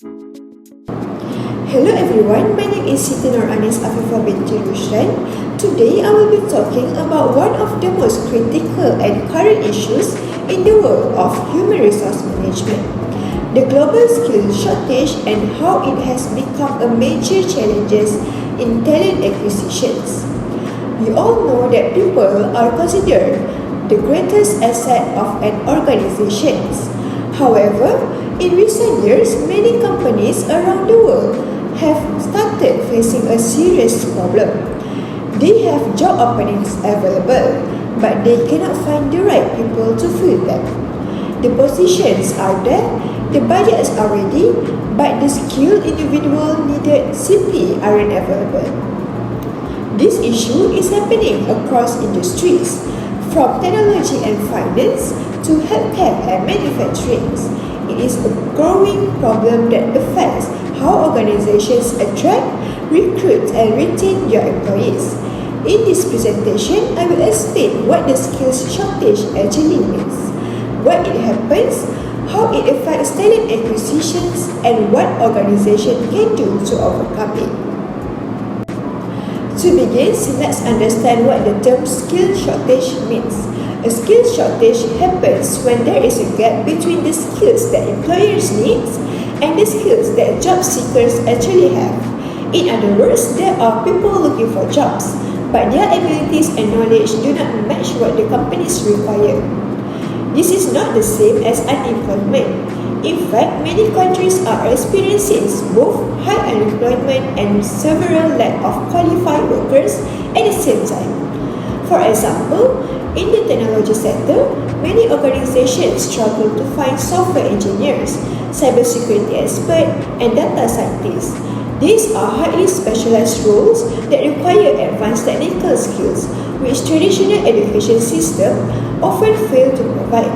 Hello everyone, my name is Siti Nur Anis Afifah binti Rushdan. Today I will be talking about one of the most critical and current issues in the world of human resource management, the global skills shortage and how it has become a major challenge in talent acquisitions. We all know that people are considered the greatest asset of an organization. However, in recent years, many companies around the world have started facing a serious problem. They have job openings available, but they cannot find the right people to fill them. The positions are there, the budgets are ready, but the skilled individual needed simply aren't available. This issue is happening across industries, from technology and finance to healthcare and manufacturing. It is a growing problem that affects how organizations attract, recruit, and retain their employees. In this presentation, I will explain what the skills shortage actually means, what it happens, how it affects talent acquisitions, and what organizations can do to overcome it. To begin, let's understand what the term skill shortage means. A skill shortage happens when there is a gap between the skills that employers need and the skills that job seekers actually have. In other words, there are people looking for jobs, but their abilities and knowledge do not match what the companies require. This is not the same as unemployment. In fact, many countries are experiencing both high unemployment and several lack of qualified workers at the same time. For example, in the technology sector, many organizations struggle to find software engineers, cybersecurity experts, and data scientists. These are highly specialized roles that require advanced technical skills, which traditional education systems often fail to provide.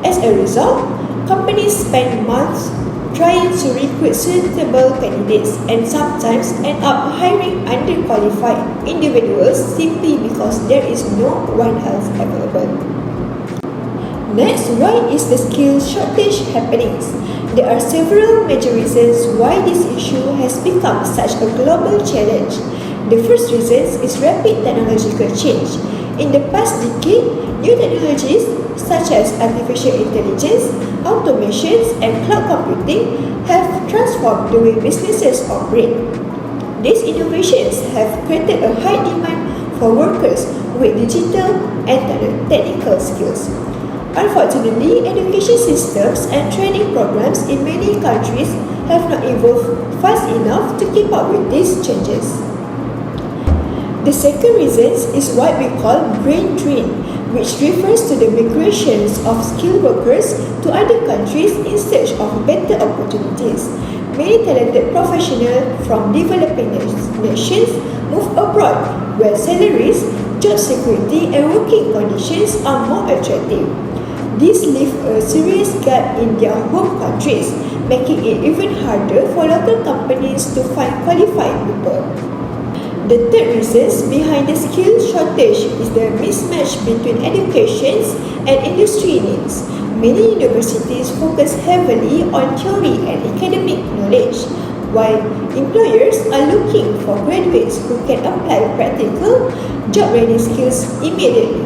As a result, companies spend months trying to recruit suitable candidates and sometimes end up hiring underqualified individuals simply because there is no one else available. Next, why is the skill shortage happening? There are several major reasons why this issue has become such a global challenge. The first reason is rapid technological change. In the past decade, new technologies such as artificial intelligence, automations, and cloud computing have transformed the way businesses operate. These innovations have created a high demand for workers with digital and technical skills. Unfortunately, education systems and training programs in many countries have not evolved fast enough to keep up with these changes. The second reason is what we call brain drain, which refers to the migrations of skilled workers to other countries in search of better opportunities. Many talented professionals from developing nations move abroad where salaries, job security, and working conditions are more attractive. This leaves a serious gap in their home countries, making it even harder for local companies to find qualified people. The third reason behind the skill shortage is the mismatch between education and industry needs. Many universities focus heavily on theory and academic knowledge, while employers are looking for graduates who can apply practical, job-ready skills immediately.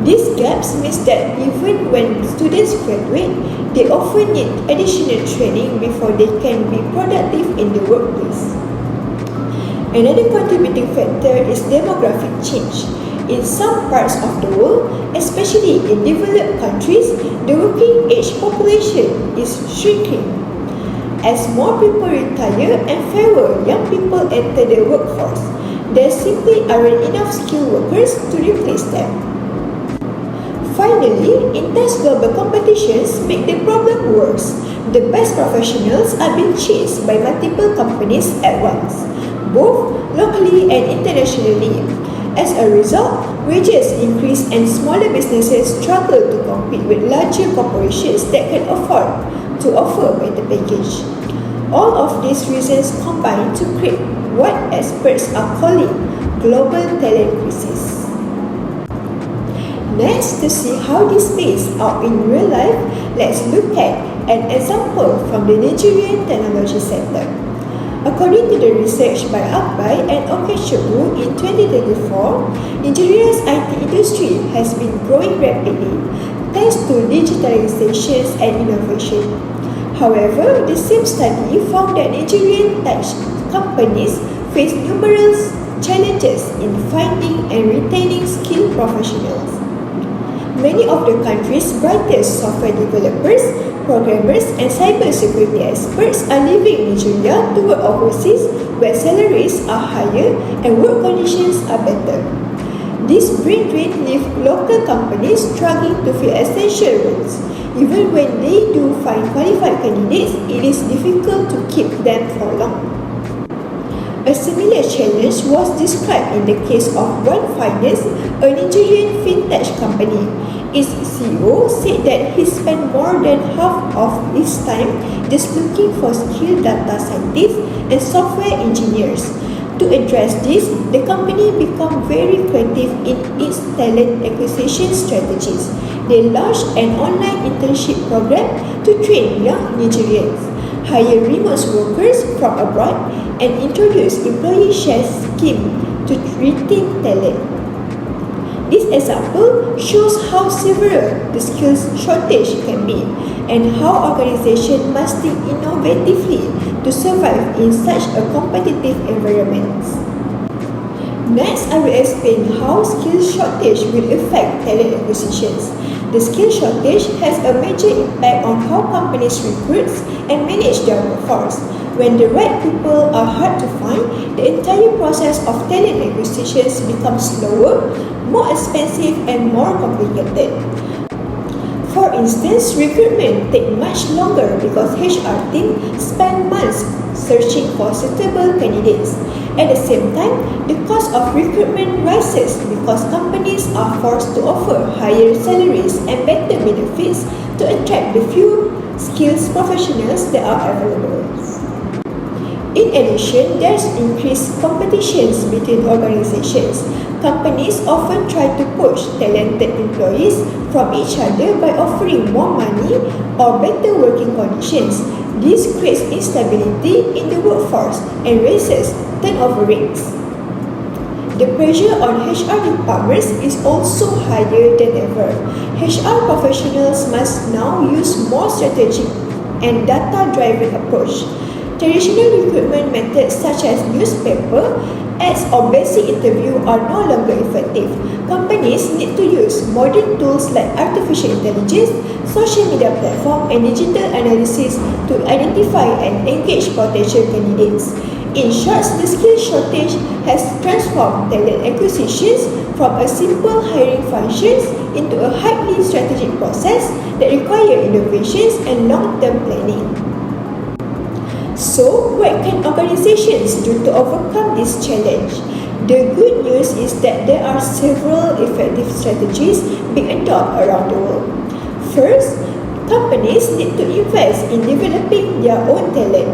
These gaps means that even when students graduate, they often need additional training before they can be productive in the workplace. Another contributing factor is demographic change. In some parts of the world, especially in developed countries, the working age population is shrinking. As more people retire and fewer young people enter the workforce, there simply aren't enough skilled workers to replace them. Finally, intense global competitions make the problem worse. The best professionals are being chased by multiple companies at once, both locally and internationally. As a result, wages increase and smaller businesses struggle to compete with larger corporations that can afford to offer better package. All of these reasons combine to create what experts are calling global talent crisis. Next, to see how this plays out in real life, let's look at An example from the Nigerian technology sector. According to the research by Akbai and Okechukwu in 2024, Nigeria's IT industry has been growing rapidly thanks to digitalization and innovation. However, the same study found that Nigerian tech companies face numerous challenges in finding and retaining skilled professionals. Many of the country's brightest software developers, programmers, and cybersecurity experts are leaving Nigeria to work overseas where salaries are higher and work conditions are better. This brain drain leaves local companies struggling to fill essential roles. Even when they do find qualified candidates, it is difficult to keep them for long. A similar challenge was described in the case of One Finance, a Nigerian fintech company. Its CEO said that he spent more than half of his time just looking for skilled data scientists and software engineers. To address this, the company became very creative in its talent acquisition strategies. They launched an online internship program to train young Nigerians, hire remote workers from abroad, and introduce employee share scheme to retain talent. This example shows how severe the skills shortage can be and how organizations must think innovatively to survive in such a competitive environment. Next, I will explain how skills shortage will affect talent acquisitions. The skill shortage has a major impact on how companies recruit and manage their workforce. When the right people are hard to find, the entire process of talent acquisitions becomes slower, more expensive, and more complicated. For instance, recruitment takes much longer because HR teams spend months searching for suitable candidates. At the same time, the cost of recruitment rises because companies are forced to offer higher salaries and better benefits to attract the few skilled professionals that are available. In addition, there's increased competitions between organizations. Companies often try to poach talented employees from each other by offering more money or better working conditions. This creates instability in the workforce and raises turnover rates. The pressure on HR departments is also higher than ever. HR professionals must now use more strategic and data-driven approach. Traditional recruitment methods such as newspaper, ads, or basic interview are no longer effective. Companies need to use modern tools like artificial intelligence, social media platforms, and digital analysis to identify and engage potential candidates. In short, the skill shortage has transformed talent acquisitions from a simple hiring function into a highly strategic process that requires innovations and long-term planning. So, what can organizations do to overcome this challenge? The good news is that there are several effective strategies being adopted around the world. First, companies need to invest in developing their own talent.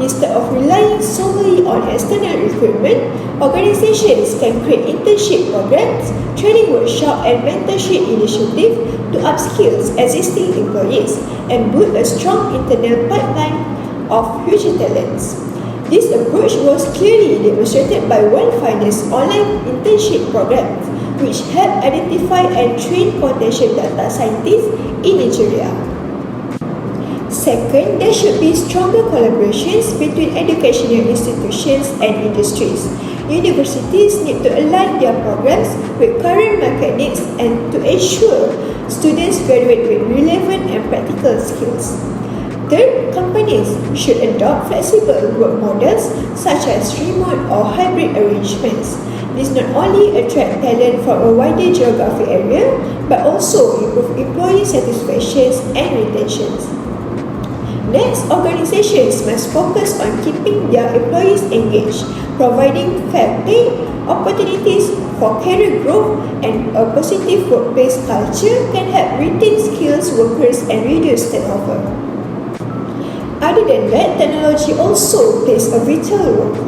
Instead of relying solely on external recruitment, organizations can create internship programs, training workshops, and mentorship initiatives to upskill existing employees and build a strong internal pipeline of future talents. This approach was clearly demonstrated by One Finance online internship program, which helped identify and train potential data scientists in Nigeria. Second, there should be stronger collaborations between educational institutions and industries. Universities need to align their programs with current market needs and to ensure students graduate with relevant and practical skills. Third, companies should adopt flexible work models such as remote or hybrid arrangements. This not only attract talent from a wider geographic area but also improve employee satisfaction and retention. Next, organizations must focus on keeping their employees engaged, providing fair pay, opportunities for career growth, and a positive workplace culture can help retain skilled workers and reduce turnover. Other than that, technology also plays a vital role.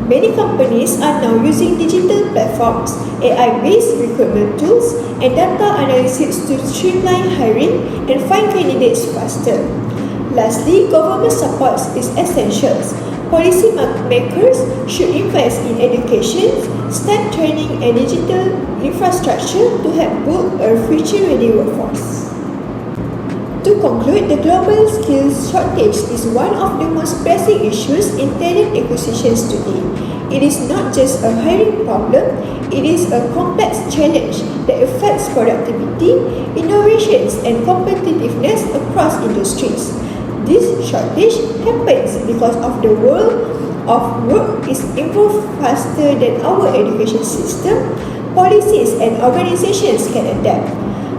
Many companies are now using digital platforms, AI-based recruitment tools, and data analysis to streamline hiring and find candidates faster. Lastly, government support is essential. Policy makers should invest in education, STEM training and digital infrastructure to help build a future-ready workforce. To conclude, the global skills shortage is one of the most pressing issues in talent acquisitions today. It is not just a hiring problem, it is a complex challenge that affects productivity, innovations and competitiveness across industries. This shortage happens because of the world of work is improved faster than our education system, policies and organizations can adapt.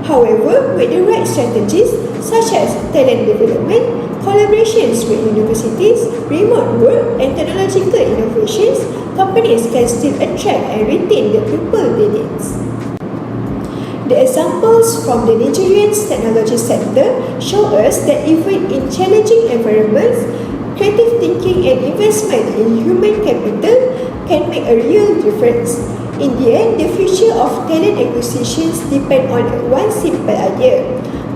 However, with the right strategies such as talent development, collaborations with universities, remote work and technological innovations, companies can still attract and retain the people they need. The examples from the Nigerian technology sector show us that even in challenging environments, creative thinking and investment in human capital can make a real difference. In the end, the future of talent acquisitions depend on one simple idea.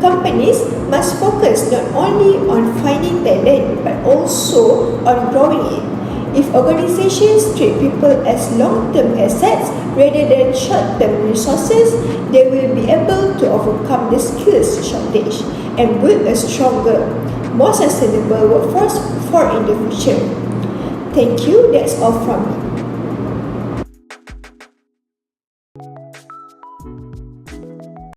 Companies must focus not only on finding talent but also on growing it. If organizations treat people as long-term assets rather than short-term resources, they will be able to overcome the skills shortage and build a stronger, more sustainable workforce for in the future. Thank you, that's all from me.